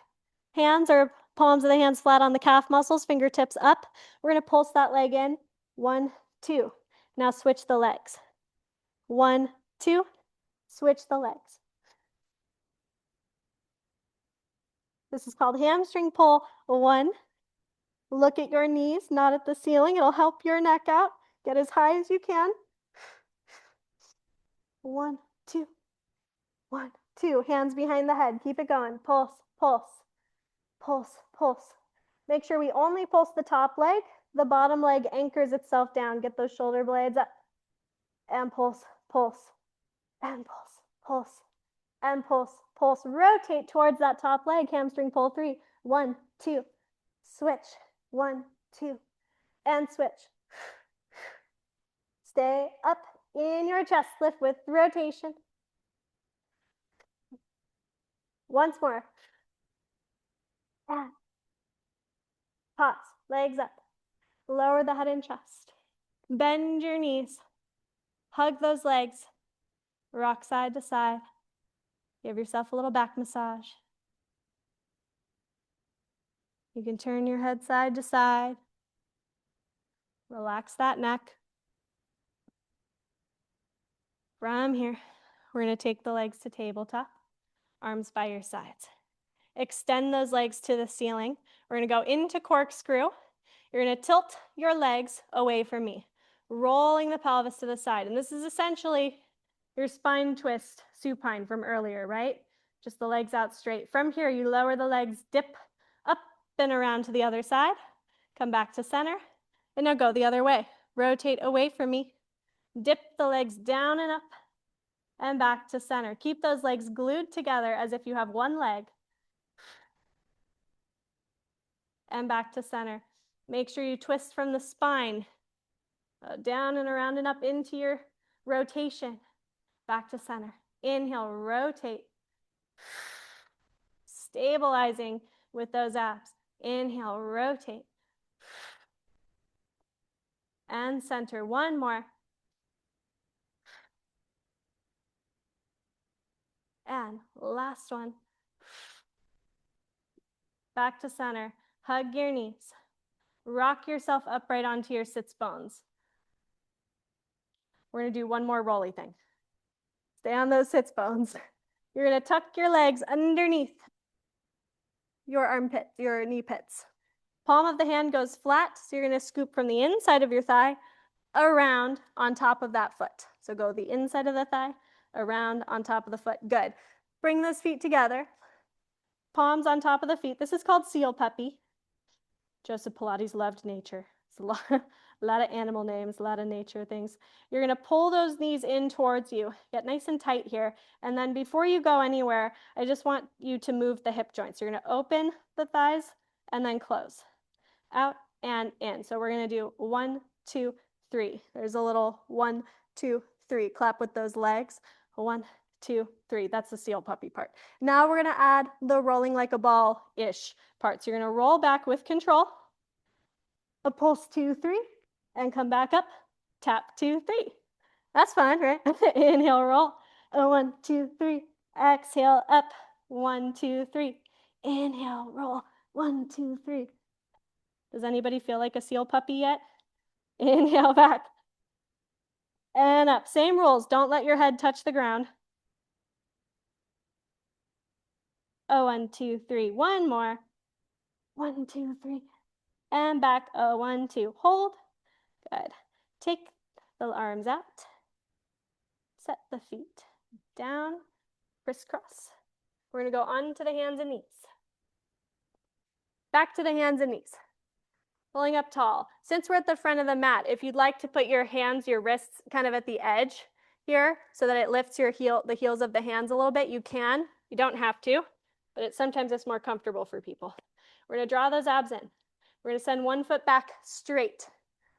Hands or palms of the hands flat on the calf muscles, fingertips up. We're going to pulse that leg in. 1, 2. Now switch the legs. 1, 2. Switch the legs. This is called hamstring pull 1. Look at your knees, not at the ceiling. It'll help your neck out. Get as high as you can. 1, 2. 1, 2. Hands behind the head. Keep it going. Pulse, pulse, pulse, pulse. Make sure we only pulse the top leg. The bottom leg anchors itself down. Get those shoulder blades up. And pulse, pulse, and pulse, pulse, and pulse, pulse. Rotate towards that top leg. Hamstring pull 3. 1, 2. Switch. 1, 2. And switch. Stay up in your chest. Lift with rotation. Once more. And pause. Legs up. Lower the head and chest. Bend your knees. Hug those legs. Rock side to side. Give yourself a little back massage. You can turn your head side to side. Relax that neck. From here, we're going to take the legs to tabletop. Arms by your sides. Extend those legs to the ceiling. We're going to go into corkscrew. You're going to tilt your legs away from me, rolling the pelvis to the side. And this is essentially your spine twist supine from earlier, right? Just the legs out straight. From here, you lower the legs, dip up and around to the other side. Come back to center. And now go the other way. Rotate away from me. Dip the legs down and up and back to center. Keep those legs glued together as if you have one leg. And back to center. Make sure you twist from the spine, down and around and up into your rotation. Back to center. Inhale, rotate. Stabilizing with those abs. Inhale, rotate. And center. One more. And last one. Back to center. Hug your knees. Rock yourself upright onto your sits bones. We're going to do one more rolly thing. Stay on those sits bones. You're going to tuck your legs underneath your armpit, your knee pits. Palm of the hand goes flat, so you're going to scoop from the inside of your thigh around on top of that foot. So go the inside of the thigh, around on top of the foot. Good. Bring those feet together. Palms on top of the feet. This is called seal puppy. Joseph Pilates loved nature. It's a lot of animal names, a lot of nature things. You're going to pull those knees in towards you. Get nice and tight here. And then before you go anywhere, I just want you to move the hip joints. You're going to open the thighs and then close. Out and in. So we're going to do 1, 2, 3. There's a little 1, 2, 3. Clap with those legs. 1, 2, 3. That's the seal puppy part. Now we're going to add the rolling like a ball-ish part. So you're going to roll back with control. A pulse 2, 3, and come back up. Tap 2, 3. That's fun, right? Inhale, roll. 1, 2, 3. Exhale, up. 1, 2, 3. Inhale, roll. 1, 2, 3. Does anybody feel like a seal puppy yet? Inhale back. And up. Same rules. Don't let your head touch the ground. 1, 2, 3. One more. 1, 2, 3. And back. 1, 2. Hold. Good. Take the arms out. Set the feet down. Crisscross. We're going to go on to the hands and knees. Back to the hands and knees. Pulling up tall. Since we're at the front of the mat, if you'd like to put your hands, your wrists kind of at the edge here so that it lifts your the heels of the hands a little bit, you can. You don't have to, but sometimes it's more comfortable for people. We're going to draw those abs in. We're going to send one foot back straight,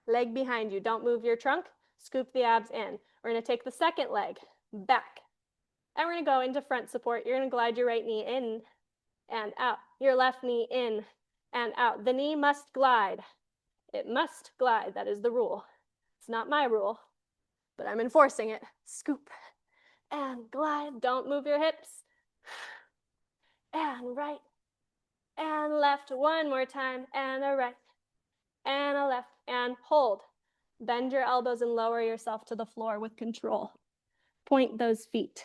leg behind you. Don't move your trunk. Scoop the abs in. We're going to take the second leg back, and we're going to go into front support. You're going to glide your right knee in and out, your left knee in and out. The knee must glide. It must glide. That is the rule. It's not my rule. but I'm enforcing it. Scoop and glide. Don't move your hips. And right and left. One more time. And a right and a left. And hold. Bend your elbows and lower yourself to the floor with control. Point those feet.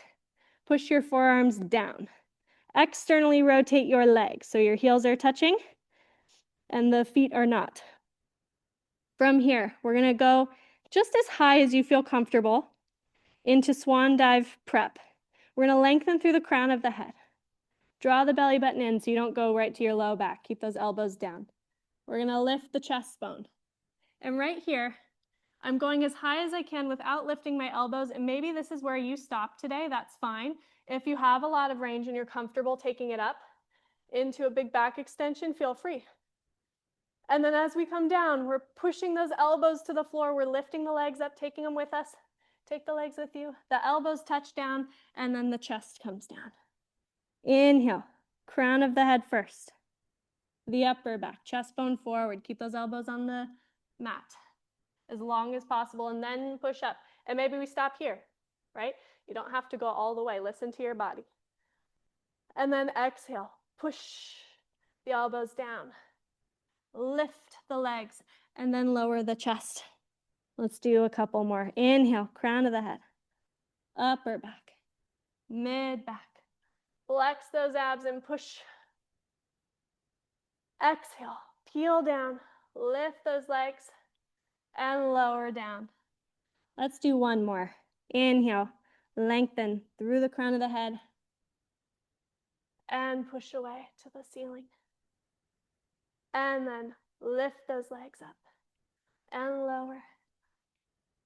Push your forearms down. Externally rotate your legs so your heels are touching and the feet are not. From here, we're going to go just as high as you feel comfortable into swan dive prep. We're going to lengthen through the crown of the head. Draw the belly button in so you don't go right to your low back. Keep those elbows down. We're going to lift the chest bone. And right here, I'm going as high as I can without lifting my elbows, and maybe this is where you stop today, that's fine. If you have a lot of range and you're comfortable taking it up into a big back extension, feel free. And then as we come down, we're pushing those elbows to the floor, we're lifting the legs up, taking them with us. Take the legs with you. The elbows touch down, and then the chest comes down. Inhale, crown of the head first. The upper back, chest bone forward. Keep those elbows on the mat as long as possible, and then push up. And maybe we stop here, right? You don't have to go all the way. Listen to your body. And then exhale, push the elbows down. Lift the legs, and then lower the chest. Let's do a couple more. Inhale, crown of the head. Upper back, mid back. Flex those abs and push. Exhale, peel down, lift those legs, and lower down. Let's do one more. Inhale, lengthen through the crown of the head, and push away to the ceiling. And then lift those legs up and lower.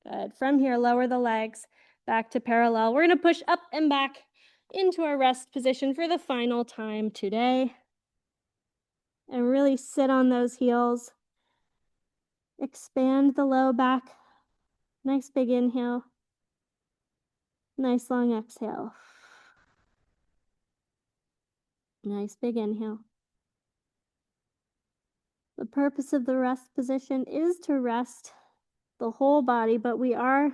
Good. From here, lower the legs back to parallel. We're going to push up and back into our rest position for the final time today. And really sit on those heels. Expand the low back. Nice big inhale. Nice long exhale. Nice big inhale. The purpose of the rest position is to rest the whole body, but we are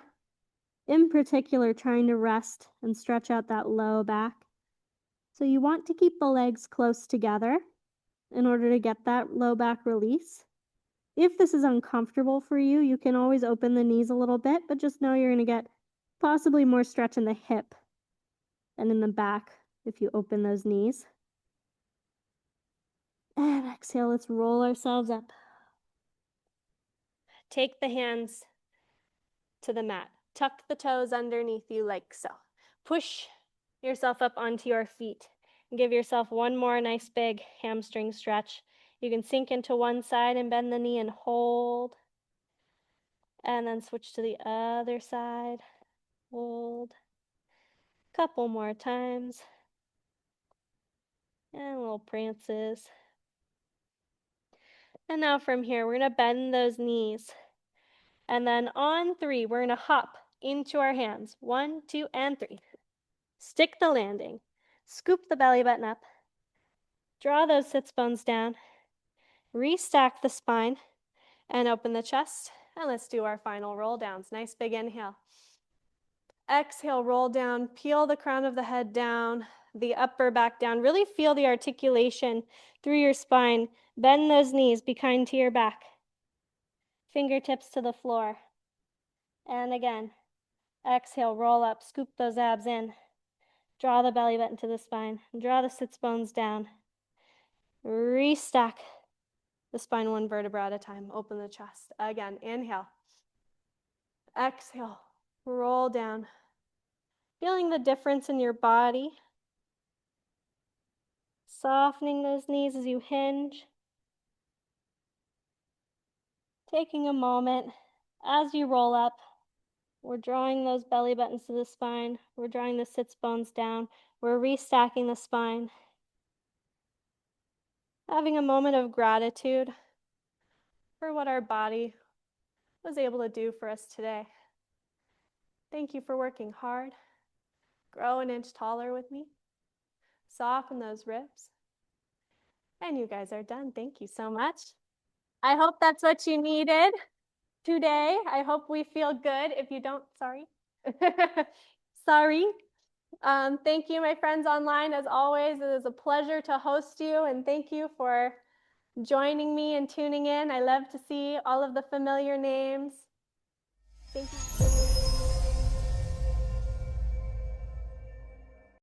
in particular trying to rest and stretch out that low back. So you want to keep the legs close together in order to get that low back release. If this is uncomfortable for you, you can always open the knees a little bit, but just know you're going to get possibly more stretch in the hip and in the back if you open those knees. And exhale, let's roll ourselves up. Take the hands to the mat. Tuck the toes underneath you like so. Push yourself up onto your feet. And give yourself one more nice big hamstring stretch. You can sink into one side and bend the knee and hold. And then switch to the other side. Hold. Couple more times. And little prances. And now from here, we're going to bend those knees. And then on 3, we're going to hop into our hands. 1, 2, and 3. Stick the landing. Scoop the belly button up. Draw those sits bones down. Restack the spine and open the chest. And let's do our final roll downs. Nice big inhale. Exhale, roll down. Peel the crown of the head down, the upper back down. Really feel the articulation through your spine. Bend those knees. Be kind to your back. Fingertips to the floor. And again, exhale, roll up. Scoop those abs in. Draw the belly button to the spine. Draw the sits bones down. Restack the spine one vertebra at a time. Open the chest. Again, inhale. Exhale, roll down. Feeling the difference in your body. Softening those knees as you hinge. Taking a moment as you roll up. We're drawing those belly buttons to the spine. We're drawing the sits bones down. We're restacking the spine. Having a moment of gratitude for what our body was able to do for us today. Thank you for working hard. Grow an inch taller with me. Soften those ribs. And you guys are done. Thank you so much. I hope that's what you needed. today. I hope we feel good. If you don't, sorry. Sorry. Thank you, my friends online. As always, it is a pleasure to host you, and thank you for joining me and tuning in. I love to see all of the familiar names. Thank you.